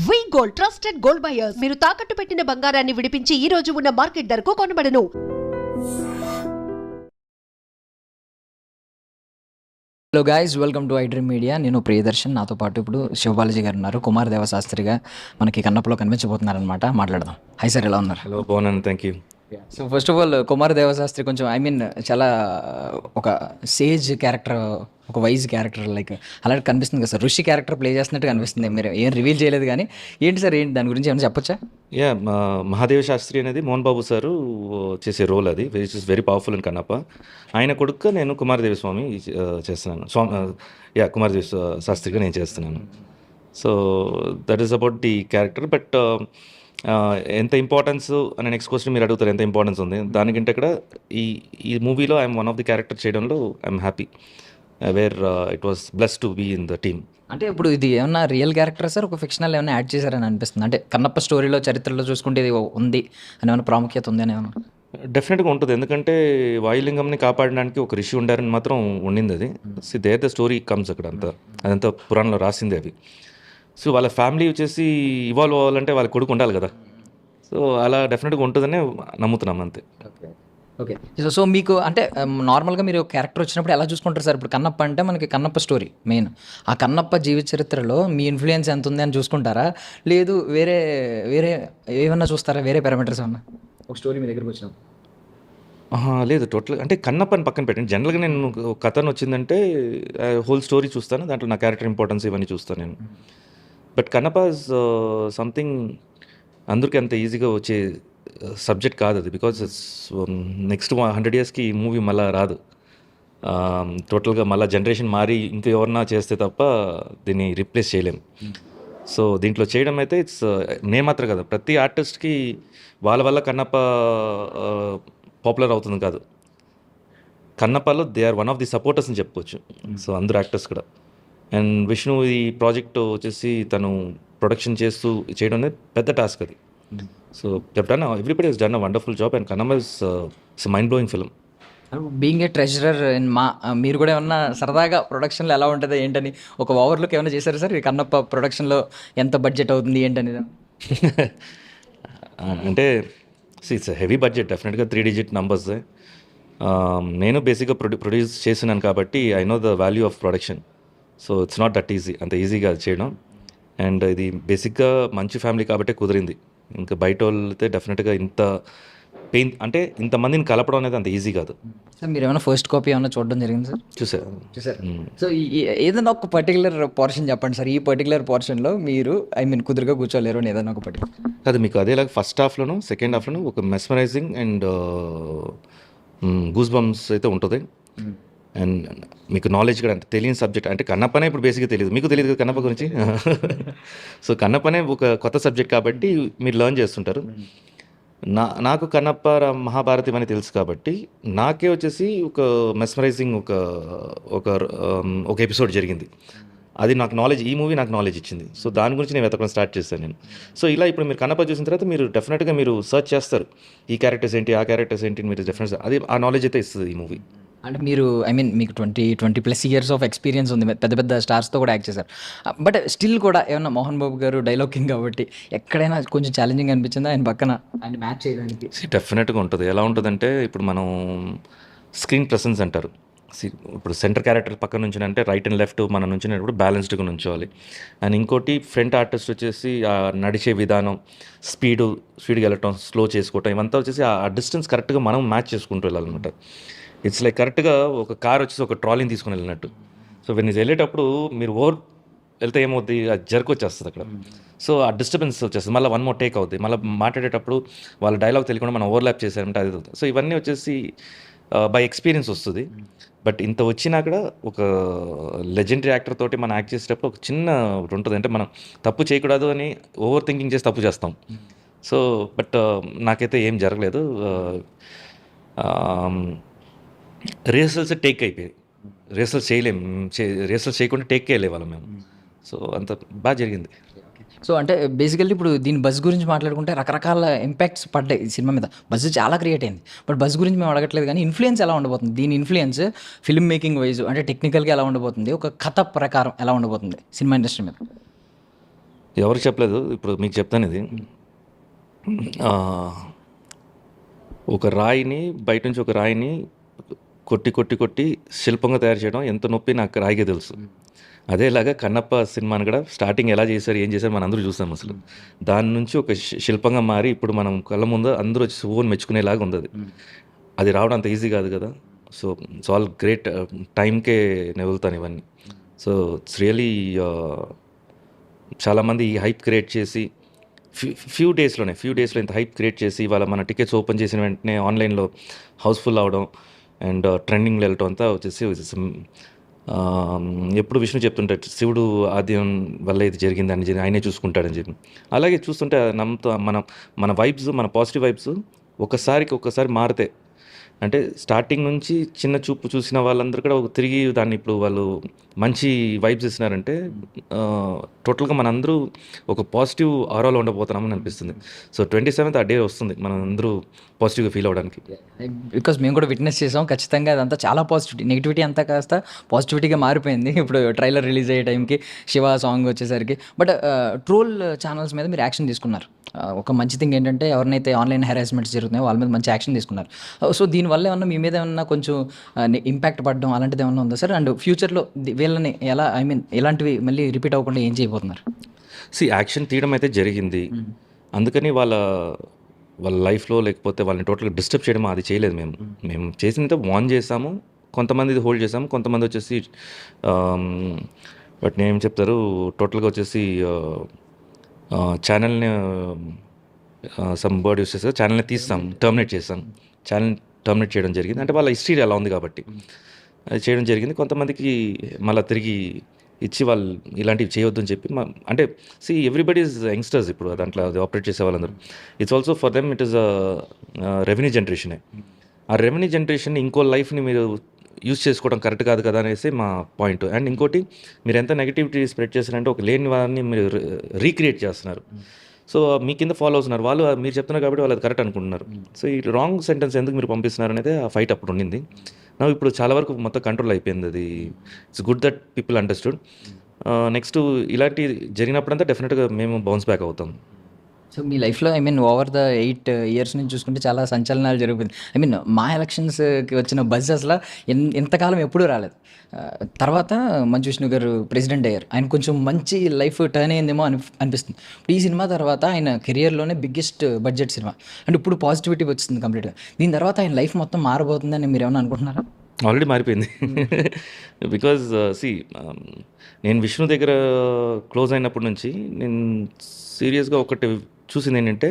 వి gold trusted gold buyers మీరు తాకట్టు పెట్టిన బంగారాన్ని విడిపించి ఈ రోజు ఉన్న మార్కెట్ ధరకు కొనబడను. Hello guys, welcome to iDream Media. నేను ప్రియదర్శన్, నాతో పాటు ఇప్పుడు శివబాలాజీ గారు ఉన్నారు. కుమార్ దేవశాస్త్రిగా మనకి కన్నప్పలో కనిపించబోతున్నారనమాట. మాట్లాడదాం. హై సార్, ఎలా ఉన్నారు? హలో, బాగున్నాను, thank you. So first of all, Kumar Devasastri కొంచెం చాలా ఒక సేజ్ క్యారెక్టర్, ఒక వైజ్ క్యారెక్టర్ లైక్ అలాంటి కనిపిస్తుంది కదా సార్. ఋషి క్యారెక్టర్ ప్లే చేస్తున్నట్టు కనిపిస్తుంది. మీరు ఏం రివీల్ చేయలేదు కానీ ఏంటి సార్, ఏంటి దాని గురించి ఏమైనా చెప్పొచ్చా? మహాదేవ శాస్త్రి అనేది మోహన్ బాబు సారు చేసే రోల్, అది విచ్ ఇస్ వెరీ పవర్ఫుల్ అని కన్నప్ప. ఆయన కొడుకు నేను కుమారదేవ స్వామి చేస్తున్నాను. కుమారదేవ శాస్త్రిగా నేను చేస్తున్నాను. So that is about the character. But ఎంత ఇంపార్టెన్స్ అనే నెక్స్ట్ క్వశ్చన్ మీరు అడుగుతారు, ఎంత ఇంపార్టెన్స్ ఉంది దానికంటే ఇక్కడ ఈ మూవీలో I'm one of the character చేయడంలో I'm happy, where it was blessed to be in the team. అంటే ఇప్పుడు ఇది ఏమన్నా రియల్ క్యారెక్టర్ సార్, ఒక ఫిక్షనల్ ఏమైనా యాడ్ చేశారని అనిపిస్తుంది? అంటే కన్నప్ప స్టోరీలో, చరిత్రలో చూసుకుంటే ఇది ఉంది అని ఏమైనా ప్రాముఖ్యత ఉంది అని ఏమన్నా? డెఫినెట్గా ఉంటుంది, ఎందుకంటే వాయులింగంని కాపాడడానికి ఒక ఋషి ఉండారని మాత్రం ఉండింది. అది దేర్ ద స్టోరీ కమ్స్ అక్కడ, అదంతా పురాణంలో రాసింది అవి. సో వాళ్ళ ఫ్యామిలీ వచ్చేసి ఇవాల్వ్ అవ్వాలంటే వాళ్ళ కొడుకు ఉండాలి కదా. సో అలా డెఫినెట్గా ఉంటుందని నమ్ముతున్నాం అంతే. ఓకే. సో మీకు అంటే నార్మల్గా మీరు క్యారెక్టర్ వచ్చినప్పుడు ఎలా చూసుకుంటారు సార్? ఇప్పుడు కన్నప్ప అంటే మనకి కన్నప్ప స్టోరీ మెయిన్. ఆ కన్నప్ప జీవిత చరిత్రలో మీ ఇన్ఫ్లుయెన్స్ ఎంత ఉంది అని చూసుకుంటారా, లేదు వేరే వేరే ఏమన్నా చూస్తారా, వేరే పారామీటర్స్ ఏమన్నా ఒక స్టోరీ మీ దగ్గరకు వచ్చినప్పుడు? లేదు, టోటల్ అంటే కన్నప్పని పక్కన పెట్టండి. జనరల్గా నేను కథను వచ్చిందంటే హోల్ స్టోరీ చూస్తాను, దాంట్లో నా క్యారెక్టర్ ఇంపార్టెన్స్ ఇవన్నీ చూస్తాను నేను. బట్ కన్నప్ప ఇస్ సంథింగ్ అందరికీ అంత ఈజీగా వచ్చే సబ్జెక్ట్ కాదు అది. బికాజ్ ఇట్స్ నెక్స్ట్ 100 yearsకి ఈ మూవీ మళ్ళీ రాదు. టోటల్గా మళ్ళీ జనరేషన్ మారి ఇంకా ఎవరన్నా చేస్తే తప్ప దీన్ని రీప్లేస్ చేయలేం. సో దీంట్లో చేయడం అయితే ఇట్స్ నేను మాత్రం కదా, ప్రతి ఆర్టిస్ట్కి వాళ్ళ వల్ల కన్నప్ప పాపులర్ అవుతుంది కాదు. కన్నప్పలో they are one of the supporters అని చెప్పుకోవచ్చు. సో అందరు యాక్టర్స్ కూడా. అండ్ విష్ణు ఈ ప్రాజెక్ట్ వచ్చేసి తను ప్రొడక్షన్ చేస్తూ చేయడం అనేది పెద్ద టాస్క్ అది. So everybody has done a wonderful job. And Kannappa is mind blowing film. Being a treasurer in మీరు కూడా ఏమన్నా సరదాగా ప్రొడక్షన్లో ఎలా ఉంటుందో ఏంటని ఒక ఓవర్లుక్ ఏమైనా చేశారు సార్? ఈ కన్నప్ప ప్రొడక్షన్లో ఎంత బడ్జెట్ అవుతుంది ఏంటని? అంటే ఇట్స్ హెవీ బడ్జెట్, డెఫినెట్గా 3 digit numbers. నేను బేసిక్గా ప్రొడ్యూస్ చేసినాను కాబట్టి I know the value of production. So it's not that easy, అంత ఈజీగా చేయడం. అండ్ ఇది బేసిక్గా మంచి ఫ్యామిలీ కాబట్టే కుదిరింది. ఇంకా బయట వాళ్ళైతే డెఫినెట్గా ఇంత పెయిన్, అంటే ఇంతమందిని కలపడం అనేది అంత ఈజీ కాదు. సార్ మీరు ఏమైనా ఫస్ట్ కాపీ ఏమైనా చూడడం జరిగింది సార్? చూసారు. సో ఏదైనా ఒక పర్టికులర్ పోర్షన్ చెప్పండి సార్, ఈ పర్టికులర్ పోర్షన్లో మీరు కుదురుగా కూర్చోలేరు అని ఏదైనా ఒక పర్టికులర్? అది మీకు అదేలాగా ఫస్ట్ హాఫ్లోను సెకండ్ హాఫ్లోను ఒక మెస్మరైజింగ్ అండ్ గూస్ బంప్స్ అయితే ఉంటుంది. అండ్ మీకు నాలెడ్జ్ కూడా, అంటే తెలియని సబ్జెక్ట్, అంటే కన్నప్పనే ఇప్పుడు బేసిక్గా తెలియదు, మీకు తెలియదు కదా కన్నప్ప గురించి. సో కన్నప్పనే ఒక కొత్త సబ్జెక్ట్ కాబట్టి మీరు లెర్న్ చేస్తుంటారు. నాకు కన్నప్ప మహాభారతం అని తెలుసు కాబట్టి నాకే వచ్చేసి ఒక మెస్మరైజింగ్ ఒక ఎపిసోడ్ జరిగింది. అది నాకు నాలెడ్జ్, ఈ మూవీ నాకు నాలెడ్జ్ ఇచ్చింది. సో దాని గురించి నేను వెతకడం స్టార్ట్ చేశాను నేను. సో ఇలా ఇప్పుడు మీరు కన్నప్ప చూసిన తర్వాత మీరు డెఫినెట్గా మీరు సర్చ్ చేస్తారు, ఈ క్యారెక్టర్స్ ఏంటి, ఆ క్యారెక్టర్స్ ఏంటి, మీరు డెఫినెట్ అది ఆ నాలెడ్జ్ అయితే ఇస్తుంది ఈ మూవీ. అంటే మీరు మీకు 20+ years ఆఫ్ ఎక్స్పీరియన్స్ ఉంది, పెద్ద పెద్ద స్టార్స్తో కూడా యాక్ట్ చేశారు. బట్ స్టిల్ కూడా ఏమన్నా మోహన్ బాబు గారు డైలాగ్ కింగ్ కాబట్టి ఎక్కడైనా కొంచెం ఛాలెంజింగ్ అనిపించిందా ఆయన పక్కన ఆయన మ్యాచ్ చేయడానికి? డెఫినెట్గా ఉంటుంది. ఎలా ఉంటుందంటే ఇప్పుడు మనం స్క్రీన్ ప్రెసెన్స్ అంటారు. ఇప్పుడు సెంటర్ క్యారెక్టర్ పక్కన నుంచి అంటే రైట్ అండ్ లెఫ్ట్ మనం నుంచినప్పుడు బ్యాలెన్స్డ్గా నుంచోవాలి. అండ్ ఇంకోటి ఫ్రంట్ ఆర్టిస్ట్ వచ్చేసి ఆ నడిచే విధానం, స్పీడ్గా వెళ్ళటం, స్లో చేసుకోవటం, ఇవంతా వచ్చేసి ఆ డిస్టెన్స్ కరెక్ట్గా మనం మ్యాచ్ చేసుకుంటూ వెళ్ళాలన్నమాట. ఇట్స్ లైక్ కరెక్ట్గా ఒక కార్ వచ్చేసి ఒక ట్రాలీని తీసుకుని వెళ్ళినట్టు. సో వెన్ ఇది వెళ్ళేటప్పుడు మీరు ఓవర్ వెళ్తే ఏమవుద్ది, అది జర్క్ వచ్చేస్తుంది అక్కడ. సో ఆ డిస్టర్బెన్స్ వచ్చేస్తుంది, మళ్ళీ 1 more టేక్ అవుద్ది. మళ్ళీ మాట్లాడేటప్పుడు వాళ్ళ డైలాగ్ తెలియకుండా మనం ఓవర్లాప్ చేసారంటే అది. సో ఇవన్నీ వచ్చేసి బై ఎక్స్పీరియన్స్ వస్తుంది. బట్ ఇంత వచ్చినా కూడా ఒక లెజెండరీ యాక్టర్ తోటి మనం యాక్ట్ చేసేటప్పుడు ఒక చిన్న ఉంటుంది, అంటే మనం తప్పు చేయకూడదు అని ఓవర్ థింకింగ్ చేసి తప్పు చేస్తాం. సో బట్ నాకైతే ఏం జరగలేదు. రిహర్సల్స్ టేక్ అయిపోయాయి, రిహర్సల్స్ రిహర్సల్స్ చేయకుండా టేక్కే వెళ్ళేవాళ్ళం మేము. సో అంత బాగా జరిగింది. సో అంటే బేసికల్లీ ఇప్పుడు దీని బజ్ గురించి మాట్లాడుకుంటే రకరకాల ఇంపాక్ట్స్ పడ్డాయి ఈ సినిమా మీద. బజ్ చాలా క్రియేట్ అయింది. బట్ బజ్ గురించి మేము అడగట్లేదు, కానీ ఇన్ఫ్లుయెన్స్ ఎలా ఉండబోతుంది, దీని ఇన్ఫ్లుయెన్స్ ఫిల్మ్ మేకింగ్ వైజ్ అంటే టెక్నికల్గా ఎలా ఉండబోతుంది, ఒక కథ ప్రకారం ఎలా ఉండబోతుంది సినిమా ఇండస్ట్రీ మీద? ఎవరికి చెప్పలేదు, ఇప్పుడు మీకు చెప్తాను ఇది. ఆ, ఒక రాయిని బయట నుంచి ఒక రాయిని కొట్టి కొట్టి కొట్టి శిల్పంగా తయారు చేయడం ఎంత నొప్పి నాకు రాయికే తెలుసు. అదేలాగా కన్నప్ప సినిమాని కూడా స్టార్టింగ్ ఎలా చేశారు, ఏం చేశారు మనం అందరూ చూసాం. అసలు దాని నుంచి ఒక శిల్పంగా మారి ఇప్పుడు మనం కళ్ళ ముందు అందరూ వచ్చి ఓన్ మెచ్చుకునేలాగా ఉంది అది. అది రావడం అంత ఈజీ కాదు కదా. So it's all great. టైంకే నేను వెళ్తాను ఇవన్నీ. సో ఇట్స్ రియలీ చాలామంది ఈ హైప్ క్రియేట్ చేసి ఫ్యూ డేస్లో ఇంత హైప్ క్రియేట్ చేసి ఇవాళ మన టికెట్స్ ఓపెన్ చేసిన వెంటనే ఆన్లైన్లో హౌస్ఫుల్ అవడం అండ్ ట్రెండింగ్లో వెళ్ళటం అంతా వచ్చేసి ఎప్పుడు విష్ణు చెప్తుంటాడు, శివుడు ఆద్యం వల్ల ఇది జరిగింది అని ఆయనే చూసుకుంటాడని చెప్పి. అలాగే చూస్తుంటే నమ్ముతా మన వైబ్స్, మన పాజిటివ్ వైబ్స్ ఒక్కసారి మారితే, అంటే స్టార్టింగ్ నుంచి చిన్న చూపు చూసిన వాళ్ళందరూ కూడా తిరిగి దాన్ని ఇప్పుడు వాళ్ళు మంచి వైబ్స్ ఇస్తున్నారంటే టోటల్గా మనందరూ ఒక పాజిటివ్ ఆరాలో ఉండబోతున్నామని అనిపిస్తుంది. సో 27th ఆ డే వస్తుంది మనం అందరూ పాజిటివ్గా ఫీల్ అవ్వడానికి. బికాస్ మేము కూడా విట్నెస్ చేసాం. ఖచ్చితంగా అదంతా చాలా పాజిటివిటీ, నెగిటివిటీ అంతా కాస్త పాజిటివిటీగా మారిపోయింది ఇప్పుడు ట్రైలర్ రిలీజ్ అయ్యే టైంకి, శివ సాంగ్ వచ్చేసరికి. బట్ ట్రోల్ ఛానల్స్ మీద మీరు యాక్షన్ తీసుకున్నారు. ఒక మంచి థింగ్ ఏంటంటే ఎవరినైతే ఆన్లైన్ హెరాస్మెంట్స్ జరుగుతున్నాయో వాళ్ళ మీద మంచి యాక్షన్ తీసుకున్నారు. సో దీనివల్ల ఏమన్నా మీ మీద ఏమన్నా కొంచెం ఇంపాక్ట్ పడడం అలాంటిది ఏమన్నా ఉందా సార్? అండ్ ఫ్యూచర్లో వీళ్ళని ఎలా, ఐ మీన్ ఇలాంటివి మళ్ళీ రిపీట్ అవ్వకుండా ఏం చేయబోతున్నారు? యాక్షన్ తీయడం అయితే జరిగింది, అందుకని వాళ్ళ లైఫ్లో లేకపోతే వాళ్ళని టోటల్గా డిస్టర్బ్ చేయడం అది చేయలేదు. మేము చేసినంత వార్న్ చేసాము, కొంతమంది హోల్డ్ చేసాము, కొంతమంది వచ్చేసి బట్ నేనేం చెప్తారు టోటల్గా వచ్చేసి ఛానల్ని సమ్ వర్డ్ యూస్ చేస్తారు, ఛానల్ని టర్మినేట్ చేయడం జరిగింది. అంటే వాళ్ళ హిస్టరీ అలా ఉంది కాబట్టి అది చేయడం జరిగింది. కొంతమందికి మళ్ళీ తిరిగి ఇచ్చి వాళ్ళు ఇలాంటివి చేయొద్దని చెప్పి అంటే ఎవ్రీబడి ఈజ్ యంగ్స్టర్స్ ఇప్పుడు దాంట్లో అది ఆపరేట్ చేసే వాళ్ళందరూ. It's also for them it is revenue జనరేషనే. ఆ రెవెన్యూ జనరేషన్ ఇంకో లైఫ్ని మీరు యూజ్ చేసుకోవడం కరెక్ట్ కాదు కదా అనేసి మా పాయింట్. అండ్ ఇంకోటి, మీరు ఎంత నెగిటివిటీ స్ప్రెడ్ చేస్తారంటే ఒక లేని వారిని మీరు రీక్రియేట్ చేస్తున్నారు. సో మీ కింద ఫాలో అవుతున్నారు వాళ్ళు, మీరు చెప్తున్నారు కాబట్టి వాళ్ళు అది కరెక్ట్ అనుకుంటున్నారు. సో ఈ రాంగ్ సెంటెన్స్ ఎందుకు మీరు పంపిస్తున్నారు అనేది ఆ ఫైట్ అప్పుడు ఉండింది. ఇప్పుడు చాలా వరకు మొత్తం కంట్రోల్ అయిపోయింది అది. It's good that people understood. Next ఇలాంటి జరిగినప్పుడంతా డెఫినెట్గా మేము బౌన్స్ బ్యాక్ అవుతాం. సో మీ లైఫ్లో I mean over the 8 years నుంచి చూసుకుంటే చాలా సంచలనాలు జరుగుతుంది. ఐ మీన్ మా ఎలక్షన్స్కి వచ్చిన బజ్ అసలు ఇంతకాలం ఎప్పుడూ రాలేదు. తర్వాత మంచు విష్ణు గారు ప్రెసిడెంట్ అయ్యారు. ఆయన కొంచెం మంచి లైఫ్ టర్న్ అయ్యిందేమో అనిపిస్తుంది. ఇప్పుడు ఈ సినిమా తర్వాత ఆయన కెరియర్లోనే బిగ్గెస్ట్ బడ్జెట్ సినిమా, అండ్ ఇప్పుడు పాజిటివిటీ వచ్చింది కంప్లీట్గా. దీని తర్వాత ఆయన లైఫ్ మొత్తం మారబోతుందని మీరు ఏమైనా అనుకుంటున్నారా? ఆల్రెడీ మారిపోయింది. బికాజ్ నేను విష్ణు దగ్గర క్లోజ్ అయినప్పటి నుంచి నేను సీరియస్గా ఒకటి చూసింది ఏంటంటే,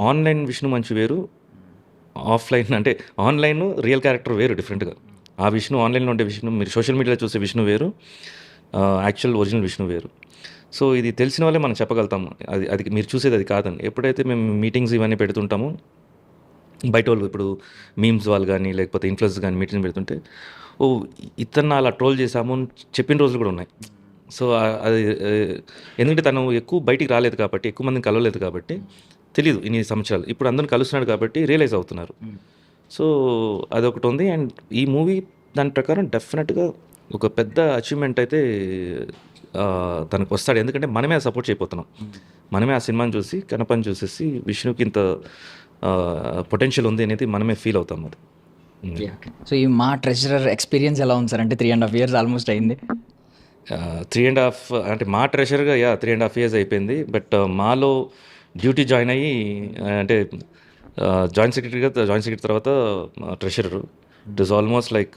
ఆన్లైన్ విష్ణు మంచి వేరు, ఆఫ్లైన్ అంటే ఆన్లైన్ రియల్ క్యారెక్టర్ వేరు డిఫరెంట్గా. ఆ విష్ణు ఆన్లైన్లో ఉండే విష్ణు, మీరు సోషల్ మీడియాలో చూసే విష్ణు వేరు, యాక్చువల్ ఒరిజినల్ విష్ణు వేరు. సో ఇది తెలిసిన వాళ్ళే మనం చెప్పగలుగుతాము అది మీరు చూసేది అది కాదని. ఎప్పుడైతే మేము మీటింగ్స్ ఇవన్నీ పెడుతుంటామో బయట వాళ్ళు, ఇప్పుడు మీమ్స్ వాళ్ళు కానీ లేకపోతే ఇన్ఫ్లుయెన్స్ కానీ మీటింగ్ పెడుతుంటే, ఇతను అలా ట్రోల్ చేశాము అని చెప్పిన రోజులు కూడా ఉన్నాయి. సో అది ఎందుకంటే తను ఎక్కువ బయటికి రాలేదు కాబట్టి, ఎక్కువ మందిని కలవలేదు కాబట్టి తెలియదు ఇన్ని సంవత్సరాలు. ఇప్పుడు అందరిని కలుస్తున్నాడు కాబట్టి రియలైజ్ అవుతున్నారు. సో అదొకటి ఉంది. అండ్ ఈ మూవీ దాని ప్రకారం డెఫినెట్గా ఒక పెద్ద అచీవ్మెంట్ అయితే తనకు వస్తాడు. ఎందుకంటే మనమే సపోర్ట్ చేయబోతున్నాం. మనమే ఆ సినిమాని చూసి కనపని చూసేసి విష్ణుకి ఇంత పొటెన్షియల్ ఉంది అనేది మనమే ఫీల్ అవుతాం. అది. సో ఈ మా ట్రెజరర్ ఎక్స్పీరియన్స్ ఎలా ఉంది సార్? అంటే 3.5 years ఆల్మోస్ట్ అయింది. 3.5 అంటే మా ట్రెషర్గా 3.5 years అయిపోయింది. బట్ మాలో డ్యూటీ జాయిన్ అయ్యి అంటే జాయింట్ సెక్రటరీ తర్వాత treasurer. It is almost like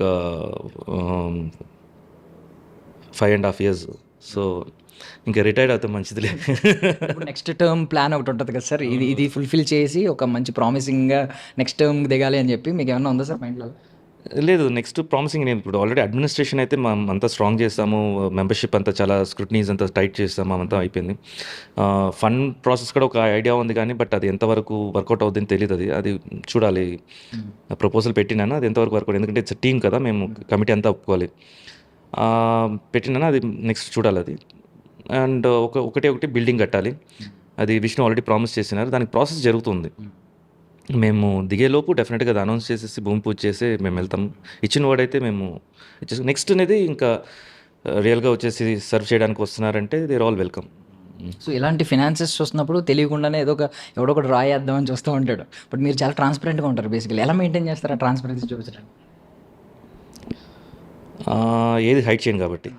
5.5 years. So ఇంకా రిటైర్డ్ అవుతాం మంచిదిలే. నెక్స్ట్ టర్మ్ ప్లాన్ ఒకటి ఉంటుంది కదా సార్, ఇది ఫుల్ఫిల్ చేసి ఒక మంచి ప్రామిసింగ్గా నెక్స్ట్ టర్మ్ దిగాలి అని చెప్పి మీకు ఏమన్నా ఉందా సార్ మైండ్లో? లేదు, నెక్స్ట్ ప్రామిసింగ్ నేను ఇప్పుడు ఆల్రెడీ అడ్మినిస్ట్రేషన్ అయితే మనం అంతా స్ట్రాంగ్ చేస్తాము, మెంబర్షిప్ అంతా చాలా స్క్రూటనీస్ అంతా టైట్ చేస్తాము, అంతా అయిపోయింది. ఫండ్ ప్రాసెస్ కూడా ఒక ఐడియా ఉంది కానీ బట్ అది ఎంతవరకు వర్కౌట్ అవుతుందని తెలియదు. అది చూడాలి. ప్రపోజల్ పెట్టినాను, అది ఎంతవరకు వర్కౌట్, ఎందుకంటే ఇట్స్ టీమ్ కదా, మేము కమిటీ అంతా ఒప్పుకోవాలి. పెట్టినాను, అది నెక్స్ట్ చూడాలి అది. అండ్ ఒకటి బిల్డింగ్ కట్టాలి, అది విష్ణు ఆల్రెడీ ప్రామిస్ చేసినారు, దానికి ప్రాసెస్ జరుగుతుంది. మేము దిగేలోపు డెఫినెట్గా అది అనౌన్స్ చేసేసి భూమి పూజ చేసి మేము వెళ్తాం. ఇచ్చిన వర్డ్ అయితే మేము నెక్స్ట్ అనేది ఇంకా రియల్గా వచ్చేసి సర్వ్ చేయడానికి వస్తున్నారంటే they are all welcome. So ఇలాంటి ఫినాన్సెస్ చూస్తున్నప్పుడు తెలియకుండానే ఎవడో ఒకటి రాయేద్దామని చూస్తూ ఉంటాడు. బట్ మీరు చాలా ట్రాన్స్పరెంట్గా ఉంటారు బేసికలీ. ఎలా మెయింటైన్ చేస్తారు ఆ ట్రాన్స్పరెన్సీ చూపించడానికి? ఏది హైడ్ చేయను కాబట్టి.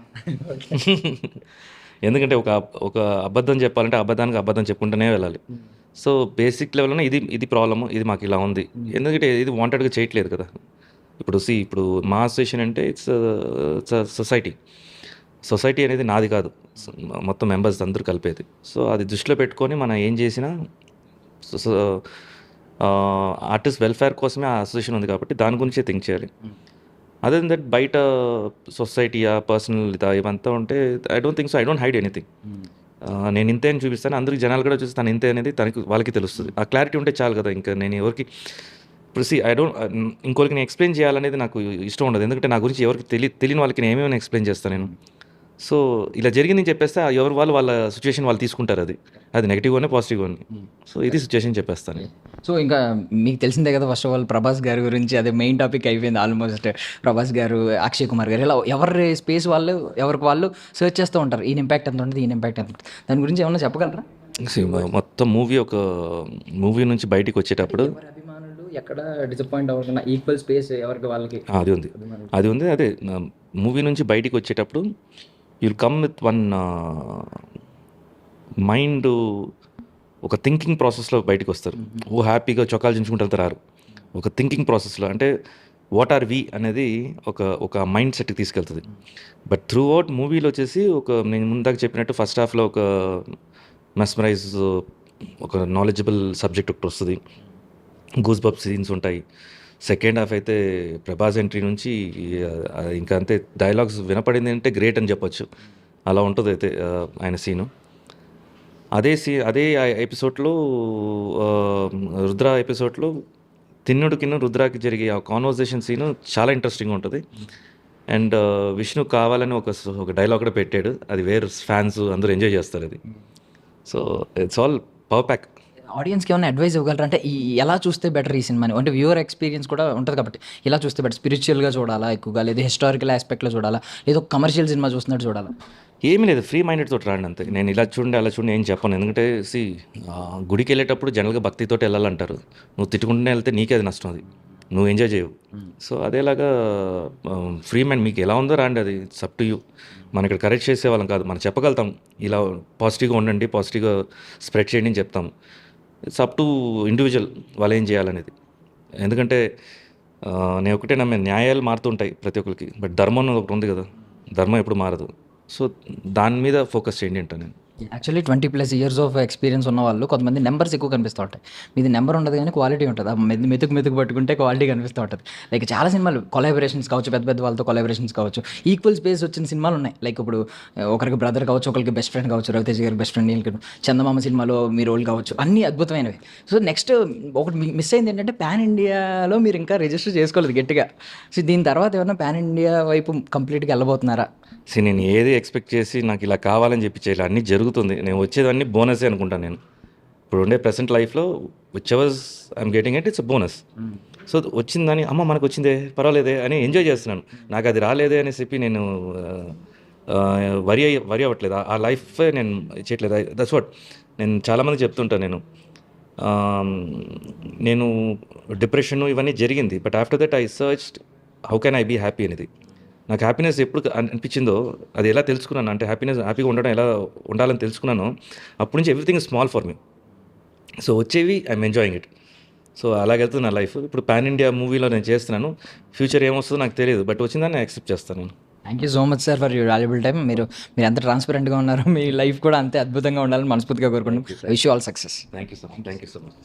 ఎందుకంటే ఒక అబద్ధం చెప్పాలంటే అబద్ధానికి అబద్ధం చెప్పుకుంటూనే వెళ్ళాలి. సో బేసిక్ లెవెల్లోనే ఇది ప్రాబ్లము, ఇది మాకు ఇలా ఉంది, ఎందుకంటే ఇది వాంటెడ్గా చేయట్లేదు కదా. ఇప్పుడు మా అసోసియేషన్ అంటే ఇట్స్ సొసైటీ అనేది నాది కాదు, మొత్తం మెంబర్స్ అందరూ కలిపేది. సో అది దృష్టిలో పెట్టుకొని మనం ఏం చేసినా ఆర్టిస్ట్ వెల్ఫేర్ కోసమే ఆ అసోసియేషన్ ఉంది కాబట్టి దాని గురించే థింక్ చేయాలి. అదే దట్ బయట సొసైటీయా పర్సనల్ ఇవంతా ఉంటే I don't think so. I don't hide anything. నేను ఇంతే అని చూపిస్తాను, అందరికి జనాలు కూడా చూసి తను ఇంతే అనేది వాళ్ళకి తెలుస్తుంది. ఆ క్లారిటీ ఉంటే చాలు కదా. ఇంకా నేను ఎవరికి ఇప్పుడు ఇంకొకరికి నేను ఎక్స్ప్లెయిన్ చేయాలనేది నాకు ఇష్టం ఉండదు. ఎందుకంటే నా గురించి ఎవరికి తెలియని వాళ్ళకి నేను ఏమేమి ఎక్స్ప్లెయిన్ చేస్తాను నేను. సో ఇలా జరిగిందని చెప్పేస్తే ఎవరు వాళ్ళ సిచ్యువేషన్ వాళ్ళు తీసుకుంటారు. అది నెగిటివ్గానే పాజిటివ్గానే. సో ఇది సిచ్యువేషన్ చెప్పేస్తాను. సో ఇంకా మీకు తెలిసిందే కదా, ఫస్ట్ ఆఫ్ ఆల్ ప్రభాస్ గారి గురించి అదే మెయిన్ టాపిక్ అయిపోయింది ఆల్మోస్ట్. ప్రభాస్ గారు, అక్షయ్ కుమార్ గారు, ఇలా ఎవరి స్పేస్ ఎవరికి వాళ్ళు సెర్చ్ చేస్తూ ఉంటారు. ఈయన ఇంపాక్ట్ ఎంత ఉంటుంది, ఈయన ఇంపాక్ట్ ఎంత ఉంటుంది, దాని గురించి ఏమన్నా చెప్పగలరా? మొత్తం మూవీ నుంచి బయటికి వచ్చేటప్పుడు అభిమానులు ఎక్కడ డిసప్పాయింట్ అవ్వకుండా ఈక్వల్ స్పేస్ ఎవరికి వాళ్ళకి అది ఉంది. అదే మూవీ నుంచి బయటికి వచ్చేటప్పుడు you'll come with one mind, ఒక థింకింగ్ ప్రాసెస్లో బయటకు వస్తారు. హ్యాపీగా చొక్కాలు చించుకుంటూ రారు. ఒక థింకింగ్ ప్రాసెస్లో, అంటే వాట్ ఆర్ వి అనేది ఒక మైండ్ సెట్కి తీసుకెళ్తుంది. బట్ త్రూ అవుట్ మూవీలో వచ్చేసి నేను ముందాక చెప్పినట్టు ఫస్ట్ హాఫ్లో ఒక మెస్మరైజ్, ఒక నాలెడ్జబుల్ సబ్జెక్ట్ ఒకటి వస్తుంది, గూస్ బబ్ సీన్స్ ఉంటాయి. సెకండ్ హాఫ్ అయితే ప్రభాస్ ఎంట్రీ నుంచి ఇంకా అంతే, డైలాగ్స్ వినపడింది అంటే గ్రేట్ అని చెప్పొచ్చు, అలా ఉంటుంది అయితే ఆయన సీను. అదే ఎపిసోడ్లో రుద్ర ఎపిసోడ్లో తిన్నుడికిన్ను రుద్రాకి జరిగే ఆ కాన్వర్జేషన్ సీను చాలా ఇంట్రెస్టింగ్గా ఉంటుంది. అండ్ విష్ణు కావాలని ఒక డైలాగ్ కూడా పెట్టాడు, అది వేరే ఫ్యాన్స్ అందరూ ఎంజాయ్ చేస్తారు అది. So it's all power pack. ఆడియన్స్కి ఏమైనా అడ్వైస్ ఇవ్వగలరా? అంటే ఎలా చూస్తే బెటర్ ఈ సినిమాని, అంటే వ్యూవర్ ఎక్స్పీరియన్స్ కూడా ఉంటుంది కాబట్టి ఇలా చూస్తే బెటర్, స్పిరిచువల్గా చూడాలా ఎక్కువగా, లేదా హిస్టారికల్ ఆస్పెక్ట్లో చూడాలా, లేదా కమర్షియల్ సినిమా చూస్తున్నట్టు చూడాలా? ఏమీ లేదు, ఫ్రీ మైండెడ్ తోటి రాండి అంతే. నేను ఇలా చూడండి అలా చూడండి ఏం చెప్పను. ఎందుకంటే గుడికి వెళ్ళేటప్పుడు జనరల్గా భక్తితో వెళ్ళాలంటారు. నువ్వు తిట్టుకుంటూనే వెళ్తే నీకే అది నష్టం, అది నువ్వు ఎంజాయ్ చేయవు. సో అదేలాగా ఫ్రీ మైండ్ మీకు ఎలా ఉందో రాండి, అది అప్ టు యూ. మనం ఇక్కడ కరెక్ట్ చేసేవాళ్ళం కాదు, మనం చెప్పగలుగుతాం ఇలా పాజిటివ్గా ఉండండి, పాజిటివ్గా స్ప్రెడ్ చేయండి అని చెప్తాం. ఇట్స్ అప్ టు ఇండివిజువల్ వాళ్ళు ఏం చేయాలనేది. ఎందుకంటే నేను ఒకటే నమ్మే, న్యాయాలు మారుతుంటాయి ప్రతి ఒక్కరికి, బట్ ధర్మం ఒకటి ఉంది కదా, ధర్మం ఎప్పుడు మారదు. సో దాని మీద ఫోకస్ చేయండి అంట నేను. యాక్చువల్లీ 20+ ఇయర్స్ ఆఫ్ ఎక్స్పీరియన్స్ ఉన్న వాళ్ళు కొంతమంది నెంబర్స్ ఎక్కువ కనిపిస్తూ ఉంటాయి. మీది నెంబర్ ఉండదు కానీ క్వాలిటీ ఉంటుంది. ఆ మెతుకు పట్టుకుంటే క్వాలిటీ కనిపిస్తూ ఉంటుంది. లైక్ చాలా సినిమాలు కొలాబరేషన్స్ కావచ్చు, పెద్ద వాళ్ళతో కొలాబరేషన్స్ కావచ్చు, ఈక్వల్ స్పేస్ వచ్చిన సినిమాలు ఉన్నాయి. లైక్ ఇప్పుడు ఒకరికి బ్రదర్ కావచ్చు, ఒకరికి బెస్ట్ ఫ్రెండ్ కావచ్చు, రవితేజ గారి బెస్ట్ ఫ్రెండ్ నీల్, చందమామ సినిమాలో మీ రోల్ కావచ్చు, అన్నీ అద్భుతమైనవి. సో నెక్స్ట్ ఒకటి మిస్ అయింది ఏంటంటే, పాన్ ఇండియాలో మీరు ఇంకా రిజిస్టర్ చేసుకోలేదు గట్టిగా. సో దీని తర్వాత ఏమన్నా పాన్ ఇండియా వైపు కంప్లీట్గా వెళ్ళబోతున్నారా? నేను ఏది ఎక్స్పెక్ట్ చేసి నాకు ఇలా కావాలని చెప్పి చేయాలి, అన్నీ జరుగుతుంది. నేను వచ్చేదాన్ని బోనసే అనుకుంటాను. నేను ఇప్పుడు ఉండే ప్రెసెంట్ లైఫ్లో which ever's I'm getting it, it's a bonus. So వచ్చిందని అమ్మ మనకు వచ్చిందే పర్వాలేదే అని ఎంజాయ్ చేస్తున్నాను. నాకు అది రాలేదే అని చెప్పి నేను వరి అవ్వట్లేదు. ఆ లైఫ్ నేను చేయట్లేదు. దట్స్ వాట్ నేను చాలామంది చెప్తుంటాను. నేను డిప్రెషన్ ఇవన్నీ జరిగింది, but after that I searched how can I be happy అనేది. నాకు హ్యాపీనెస్ ఎప్పుడు అనిపించిందో అది ఎలా తెలుసుకున్నాను అంటే, హ్యాపీగా ఉండడం ఎలా ఉండాలని తెలుసుకున్నాను. అప్పటి నుంచి everything is small for me. So వచ్చేవి ఐఎమ్ ఎంజాయింగ్ ఇట్. సో అలాగెళ్తుంది నా లైఫ్. ఇప్పుడు పాన్ ఇండియా మూవీలో నేను చేస్తున్నాను. ఫ్యూచర్ ఏమొస్తుందో నాకు తెలియదు, బట్ వచ్చిందని నేను యాక్సెప్ట్ చేస్తాను నేను. Thank you so much sir for your valuable time. మీరు ఎంత ట్రాన్స్పరెంట్గా ఉన్నారు, మీ లైఫ్ కూడా అంతే అద్భుతంగా ఉండాలని మనస్ఫూర్తిగా కోరుకుంటున్నాం. Wish you all success. Thank you so much.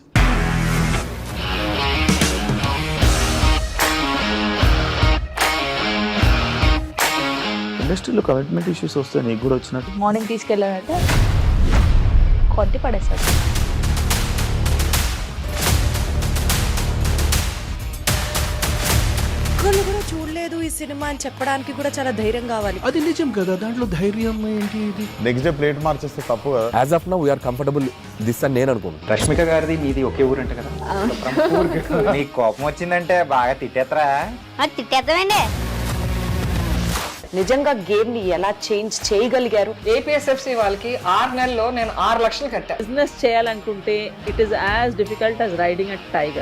ఇండస్ట్రీలో కమిట్మెంట్ ఇష్యూస్ వస్తే నీకు కూడా వచ్చినట్టు? మార్నింగ్ తీసుకెళ్ళాడంటే కొట్టి పడేస్తాడు. ఒక్కళ్ళు కూడా చూడలేదు ఈ సినిమా అని చెప్పడానికి కూడా చాలా ధైర్యం కావాలి. అది నిజం కదా, దాంట్లో ధైర్యం ఏంటి? ఇది నెక్స్ట్ డే ప్లేట్ మార్చేస్తే తప్పు కదా. As of now we are comfortable this అని నేను అనుకుంటున్నాను. రష్మిక గారిది మీది ఒకే ఊరు అంట కదా? నీకు కోపం వచ్చిందంటే బాగా తిట్టేత్తరా? తిట్టేద్దామండి. నిజంగా గేమ్ ని ఎలా చేంజ్ చేయగలిగారు? ఏపీఎస్ఎఫ్సి వాళ్ళకి 6 నెలల్లో నేను 6 లక్షలు కట్టా. బిజినెస్ చేయాలనుకుంటే it is as difficult as riding a tiger.